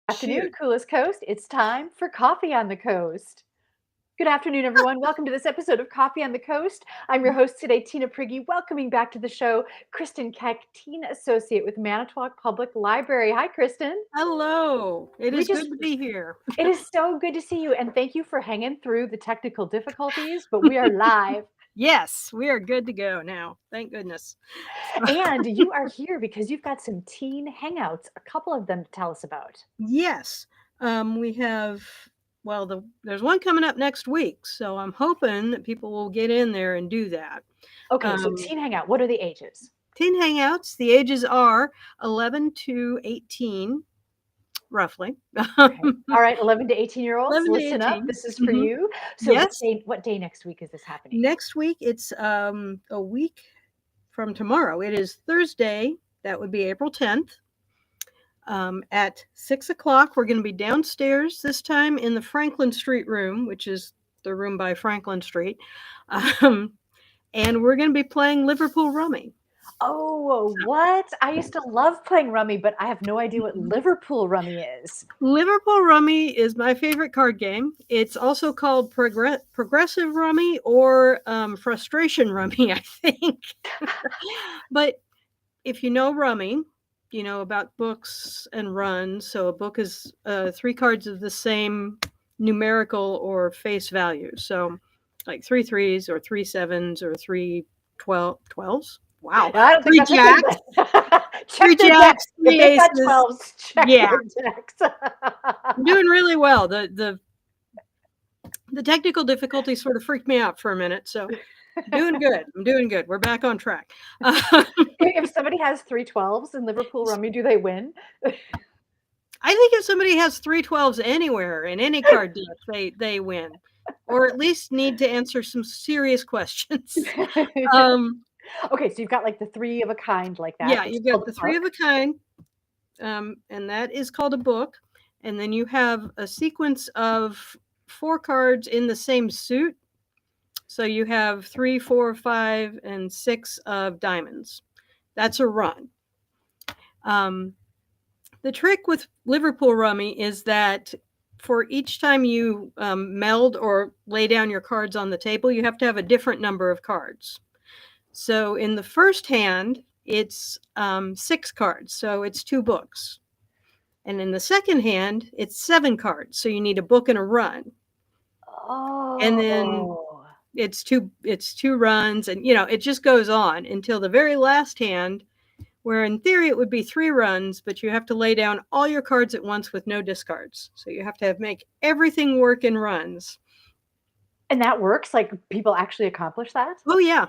Afternoon, Shoot. coolest coast. It's time for Coffee on the Coast. Good afternoon, everyone. Welcome to this episode of Coffee on the Coast. I'm your host today, Tina Prigge. Welcoming back to the show, Kristin Keck, Teen Associate with Manitowoc Public Library. Hi, Kristin. Hello. It We is just, good to be here. it is so good to see you, and thank you for hanging through the technical difficulties, but we are live. Yes, we are good to go now. Thank goodness. And you are here because you've got some teen hangouts, a couple of them to tell us about. Yes. We have, there's one coming up next week, so I'm hoping that people will get in there and do that. Okay, so Um, teen hangout, what are the ages? Teen Hangouts, the ages are 11 to 18, roughly. Okay. All right, 11 to 18-year-olds, 11 to listen up. 18. This is for Mhm. you. So Yes. what day next week is this happening? Next week, it's a week from tomorrow. It is Thursday. That would be April 10th. At 6 o'clock, we're going to be downstairs this time in the Franklin Street room, which is the room by Franklin Street. Um, and we're going to be playing Liverpool Rummy. Oh, what? I used to love playing Rummy, but I have no idea what Liverpool Rummy is. Liverpool Rummy is my favorite card game. It's also called Progressive Rummy or Frustration Rummy, I think. But if you know Rummy, you know about books and runs. So a book is 3 cards of the same numerical or face value. So like 3 threes or 3 sevens or 3 12s. Wow. I don't think 3 that's jacks. Check 3 their jacks, decks. If 3 they've got aces. 12s, check Yeah. their decks. I'm doing really well. The technical difficulty sort of freaked me out for a minute. So doing good. I'm doing good. We're back on track. If somebody has 3 12s in Liverpool Rummy, do they win? I think if somebody has 3 12s anywhere in any card deck, they win, or at least need to answer some serious questions. Okay, so you've got like the 3 of a kind like that. Yeah, That's you've got called the a 3 of book. a kind, and that is called a book. And then you have a sequence of 4 cards in the same suit. So you have 3, 4, 5, and 6 of diamonds. That's a run. The trick with Liverpool Rummy is that for each time you meld or lay down your cards on the table, you have to have a different number of cards. So in the first hand, it's 6 cards, so it's 2 books. And in the second hand, it's 7 cards, so you need a book and a run. Oh. And then it's two runs, and it just goes on until the very last hand, where in theory it would be 3 runs, but you have to lay down all your cards at once with no discards. So you have to make everything work in runs. And that works? Like people actually accomplish that? Oh yeah.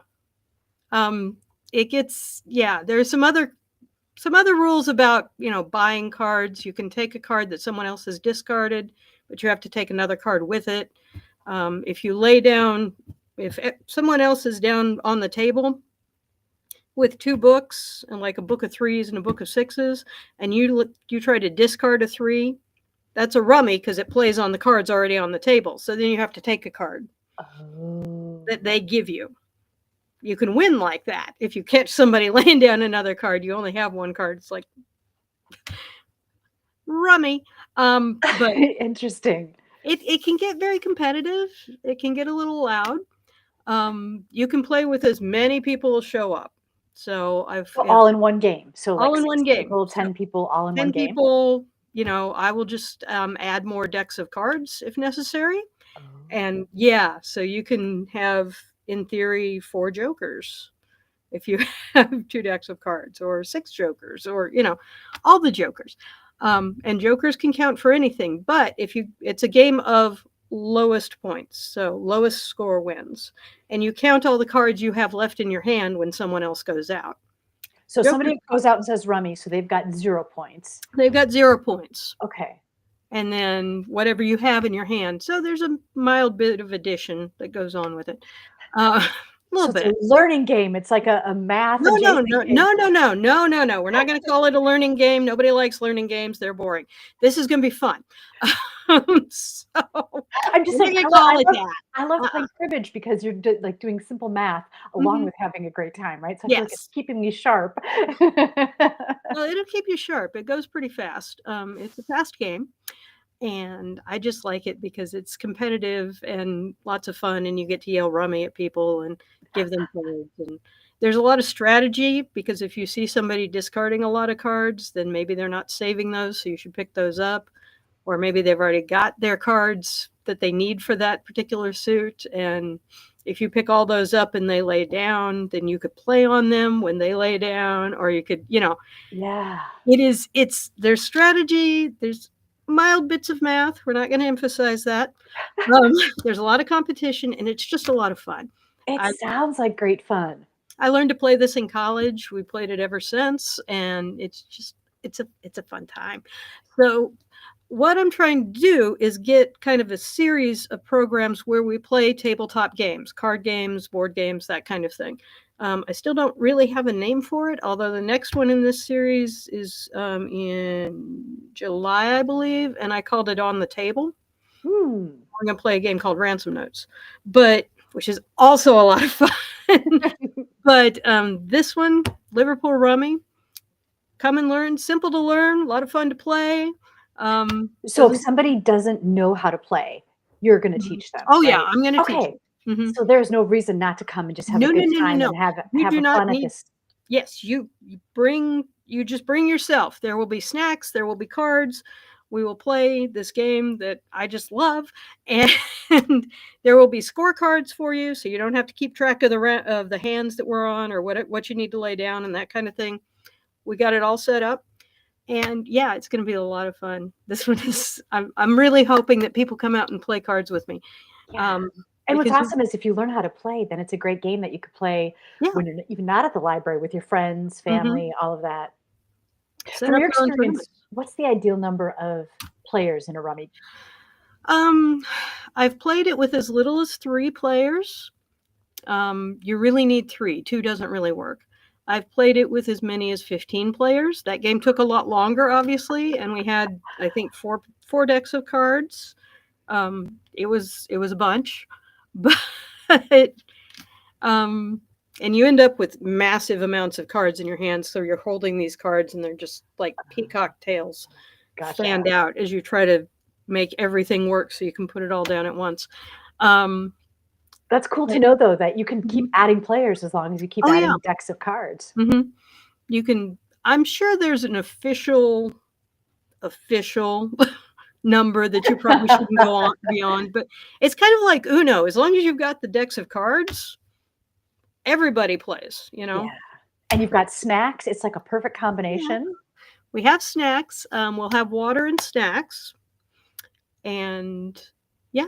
There's some other rules about, buying cards. You can take a card that someone else has discarded, but you have to take another card with it. If someone else is down on the table with 2 books and like a book of 3s and a book of 6s, and you try to discard a 3, that's a rummy because it plays on the cards already on the table. So then you have to take a card that they give you. You can win like that. If you catch somebody laying down another card, you only have 1 card. It's like rummy. But interesting. It can get very competitive. It can get a little loud. You can play with as many people as show up. So all in one game. So all like in one game. People, 10 people, all in 10 one game. people. I will just add more decks of cards if necessary. And so you can have, in theory, 4 jokers if you have 2 decks of cards, or 6 jokers, or all the jokers. And jokers can count for anything, but it's a game of lowest points, so lowest score wins, and you count all the cards you have left in your hand when someone else goes out. So somebody goes out and says rummy, so they've got 0 points. They've got 0 points. Okay. And then whatever you have in your hand. So there's a mild bit of addition that goes on with it. A little bit. It's a learning game. It's like a math. No. We're not going to call it a learning game. Nobody likes learning games. They're boring. This is going to be fun. So I'm just we're saying, not gonna call it that. I love Uh-uh. playing cribbage because you're like doing simple math along Mhm. with having a great time, right? So I feel like it's Yes. keeping me sharp. Well, it'll keep you sharp. It goes pretty fast. It's a fast game, and I just like it because it's competitive and lots of fun, and you get to yell "Rummy" at people and give them cards, and there's a lot of strategy because if you see somebody discarding a lot of cards, then maybe they're not saving those, so you should pick those up, or maybe they've already got their cards that they need for that particular suit, and if you pick all those up and they lay down, then you could play on them when they lay down, or you could, Yeah. there's strategy, there's mild bits of math. We're not going to emphasize that. Um, there's a lot of competition, and it's just a lot of fun. It I sounds like great fun. I learned to play this in college. We played it ever since, and it's a fun time. So what I'm trying to do is get kind of a series of programs where we play tabletop games, card games, board games, that kind of thing. I still don't really have a name for it, although the next one in this series is in July, I believe, and I called it On the Table. Hmm. We're going to play a game called Ransom Notes, which is also a lot of fun. But this one, Liverpool Rummy, come and learn. Simple to learn, a lot of fun to play. So if Doesn't somebody doesn't know how to play, you're gonna Mhm. teach them, Oh, yeah, right? I'm gonna teach Okay. them. Mhm. So there's no reason not to come and just have a No, no, good no, no, time no. and have You do a not fun at need this. Yes, you just bring yourself. There will be snacks, there will be cards. We will play this game that I just love, and there will be scorecards for you, so you don't have to keep track of the hands that we're on or what you need to lay down and that kind of thing. We got it all set up. And yeah, it's gonna be a lot of fun. This one is I'm really hoping that people come out and play cards with me. Yeah. Um, And what's because awesome is if you learn how to play, then it's a great game that you could play yeah, when you're even not at the library with your friends, mhm. family, all of that. Set From up your your own experience, tournament. what's the ideal number of players in a rummy? Um, I've played it with as little as 3 players. You really need 3, 2 doesn't really work. I've played it with as many as 15 players. That game took a lot longer, obviously, and we had, I think, 4 decks of cards. It was a bunch, but, um and you end up with massive amounts of cards in your hands, so you're holding these cards, and they're just like peacock tails Gotcha. fanned out as you try to make everything work so you can put it all down at once. Um, That's cool to but know though that you can keep Mhm. adding players as long as you keep Oh, yeah. adding decks of cards. Mhm. You can I'm sure there's an official number that you probably shouldn't go on beyond, but it's kind of like Uno. As long as you've got the decks of cards, everybody plays, you Yeah. know? And you've got snacks, it's like a perfect Yeah. combination. We have snacks. We'll have water and snacks, and yeah,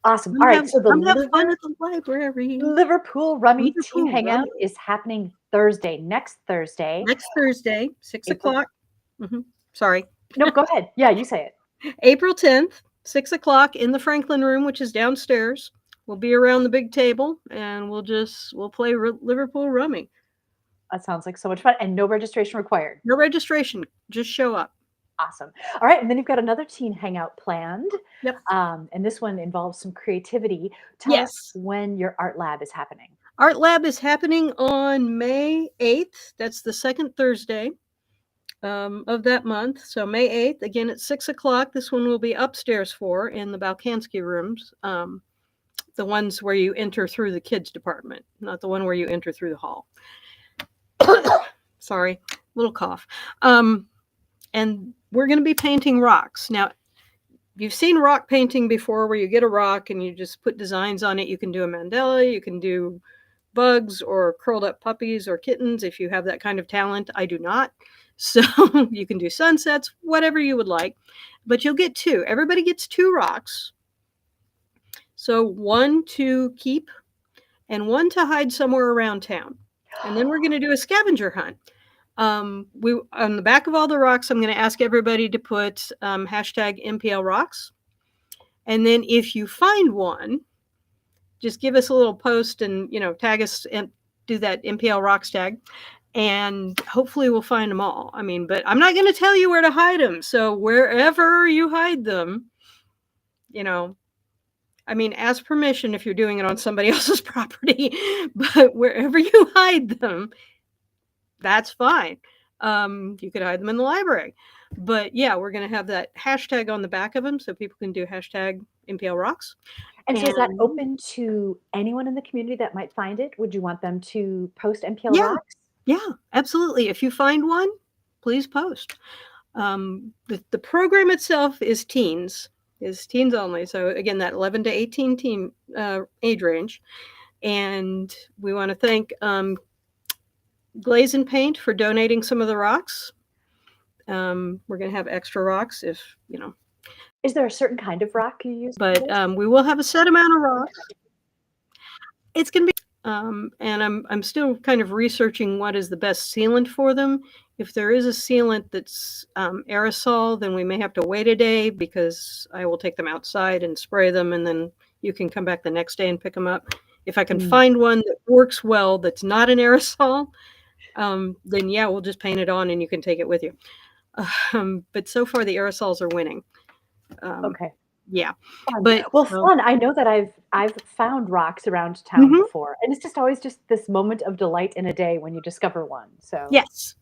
Awesome. All right, so the come have fun at the library. Liverpool Rummy Teen Liverpool Hangout Rummy. is happening Thursday, next Thursday, Next Thursday, 6 April. o'clock. Mhm. Sorry. No, go ahead. Yeah, you say it. April 10th, 6 o'clock in the Franklin Room, which is downstairs. We'll be around the big table, and we'll play Liverpool Rummy. That sounds like so much fun and no registration required. No registration, just show up. Awesome. All right, and then you've got another teen hangout planned, Yep. and this one involves some creativity. Tell us Yes. when your art lab is happening. ArtLab is happening on May 8th. That's the second Thursday of that month. So May 8th, again at 6 o'clock. This one will be upstairs in the Balkansky rooms, the ones where you enter through the kids department, not the one where you enter through the hall. Sorry, little cough. And we're going to be painting rocks. Now, you've seen rock painting before where you get a rock and you just put designs on it. You can do a mandala, you can do bugs or curled up puppies or kittens if you have that kind of talent. I do not. So you can do sunsets, whatever you would like. But you'll get 2. Everybody gets 2 rocks. So 1 to keep and 1 to hide somewhere around town. And then we're going to do a scavenger hunt. We on the back of all the rocks, I'm going to ask everybody to put hashtag MPL rocks. And then if you find one, just give us a little post and, tag us and do that MPL rocks tag. And hopefully we'll find them all. I mean, but I'm not going to tell you where to hide them. So wherever you hide them, I mean, ask permission if you're doing it on somebody else's property, but wherever you hide them, that's fine. You could hide them in the library. But yeah, we're going to have that hashtag on the back of them so people can do hashtag MPL Rocks. And so is that And open to anyone in the community that might find it? Would you want them to post MPL yeah, Rocks? yeah, absolutely. If you find one, please post. The program itself is teens only. So again, that 11 to 18 teen age range. And we want to thank Glaze and Paint for donating some of the rocks. We're going to have extra rocks if, Is there a certain kind of rock you use? but we will have a set amount of rocks. It's going to be, and I'm still kind of researching what is the best sealant for them. If there is a sealant that's aerosol, then we may have to wait a day because I will take them outside and spray them, and then you can come back the next day and pick them up. If I can find one that works well that's not an aerosol, then yeah, we'll just paint it on and you can take it with you. But so far the aerosols are winning. Okay. Yeah. Fun. But Well, fun. I know that I've found rocks around town before, and it's just always just this moment of delight in a day when you discover one. So yes.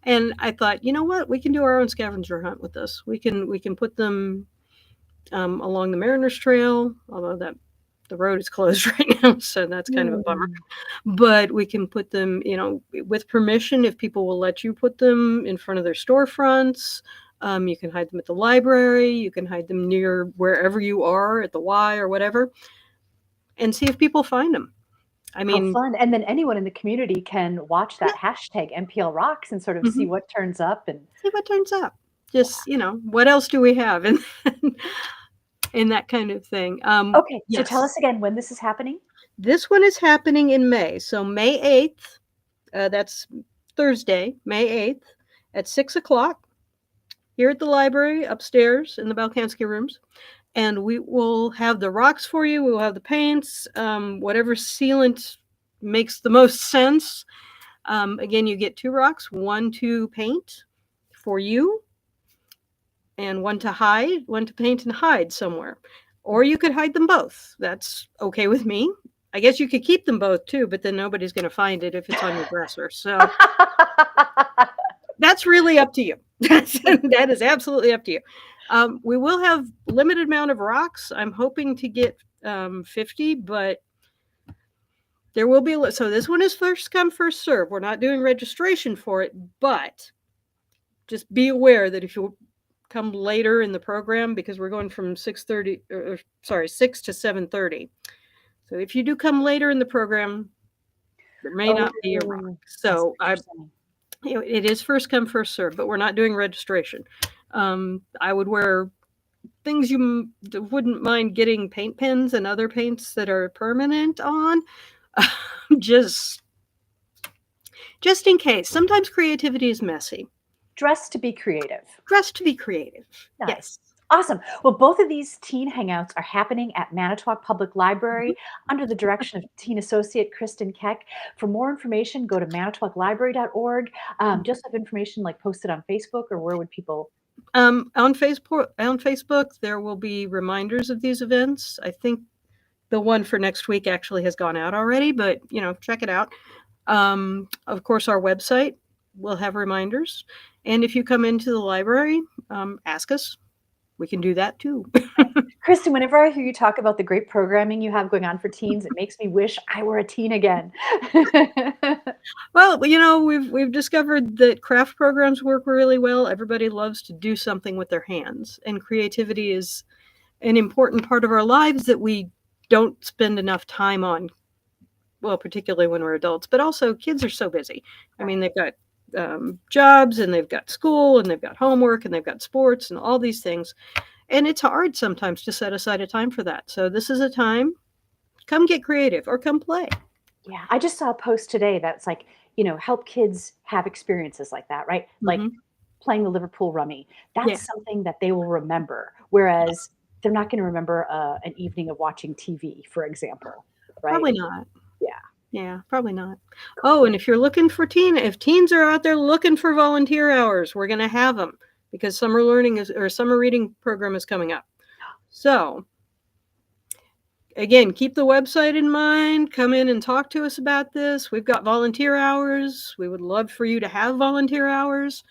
And I thought, you know what? We can do our own scavenger hunt with this. We can put them along the Mariners Trail, although the road is closed right now, so that's kind of a bummer. But we can put them, with permission, if people will let you put them in front of their storefronts. You can hide them at the library. You can hide them near wherever you are at the Y or whatever, and see if people find them. I mean, how fun. And then anyone in the community can watch that hashtag MPL Rocks and sort of see what turns up and see what turns up. Just, what else do we have? And that kind of thing. okay. So tell us again when this is happening. This one is happening in May. So May 8th, that's Thursday, May 8th at 6:00 here at the library upstairs in the Balkansky rooms. And we will have the rocks for you. We will have the paints, whatever sealant makes the most sense. Again, you get 2 rocks, 1 to paint for you, and 1 to hide, 1 to paint and hide somewhere. Or you could hide them both. That's okay with me. I guess you could keep them both too, but then nobody's going to find it if it's on your dresser. So that's really up to you. That is absolutely up to you. We will have limited amount of rocks. I'm hoping to get 50, but there will be. So this one is first come, first serve. We're not doing registration for it, but just be aware that if you come later in the program, because we're going from 6 to 7:30. So if you do come later in the program, there may not be a rock. So it is first come, first serve, but we're not doing registration. I would wear things you wouldn't mind getting paint pens and other paints that are permanent on, just in case. Sometimes creativity is messy. Dress to be creative. Dress to be creative. Nice. Yes. Awesome. Well, both of these teen hangouts are happening at Manitowoc Public Library under the direction of teen associate Kristin Keck. For more information, go to manitowoclibrary.org. Just have information like posted on Facebook, or where would people? On Facebook, there will be reminders of these events. I think the one for next week actually has gone out already, but check it out. Of course, our website will have reminders. And if you come into the library, ask us. We can do that too. Kristin, whenever I hear you talk about the great programming you have going on for teens, it makes me wish I were a teen again. Well, we've discovered that craft programs work really well. Everybody loves to do something with their hands, and creativity is an important part of our lives that we don't spend enough time on. Well, particularly when we're adults, but also kids are so busy. I mean, they've got jobs, and they've got school, and they've got homework, and they've got sports, and all these things. And it's hard sometimes to set aside a time for that. So this is a time, come get creative or come play. Yeah, I just saw a post today that's like, help kids have experiences like that, right? Like playing the Liverpool Rummy. That's something that they will remember, whereas they're not going to remember an evening of watching TV, for example, right? Probably not. Yeah, probably not. Oh, and if you're looking for if teens are out there looking for volunteer hours, we're going to have them, because summer reading program is coming up. So, again, keep the website in mind. Come in and talk to us about this. We've got volunteer hours. We would love for you to have volunteer hours.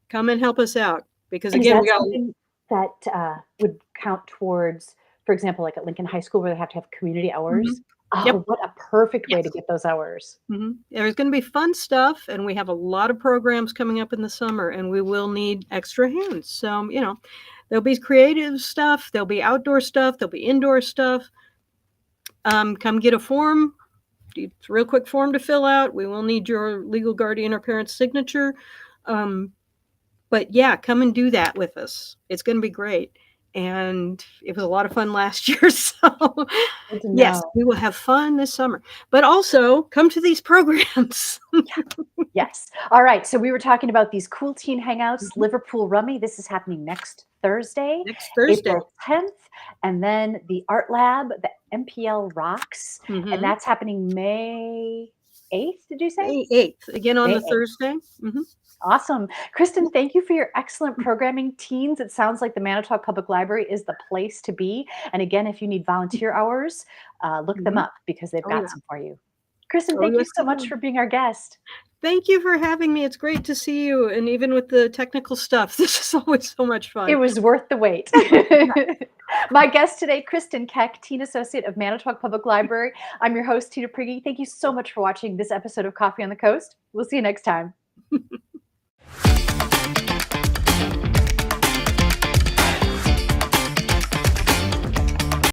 Come and help us out because, And is again, we that got. something that would count towards, for example, like at Lincoln High School where they have to have community hours? Mhm. Yep. Oh, what a perfect way to Yes. get those hours. There's going to be fun stuff, and we have a lot of programs coming up in the summer, and we will need extra hands. So, there'll be creative stuff, there'll be outdoor stuff, there'll be indoor stuff. Come get a form. It's a real quick form to fill out. We will need your legal guardian or parent's signature. But yeah, come and do that with us. It's going to be great. And it was a lot of fun last year. So Good to yes, know. we will have fun this summer. But also come to these programs. Yes. All right. So we were talking about these cool teen hangouts, Mhm. Liverpool Rummy. This is happening next Thursday, Next Thursday. April 10th. And then the Art Lab, the MPL Rocks. And Mhm. that's happening May 8th, did you say? May 8th, again on May the 8th. Thursday. Mhm. Awesome. Kristen, thank you for your excellent programming. Teens, it sounds like the Manitowoc Public Library is the place to be. And again, if you need volunteer hours, look them Mhm. up because they've Oh, got yeah. some for you. Kristen, Oh, thank you yes, so we much do. for being our guest. Thank you for having me. It's great to see you, and even with the technical stuff, this is always so much It fun. was worth the wait. My guest today, Kristin Keck, Teen Associate of Manitowoc Public Library. I'm your host, Tina Prigge. Thank you so much for watching this episode of Coffee on the Coast. We'll see you next time.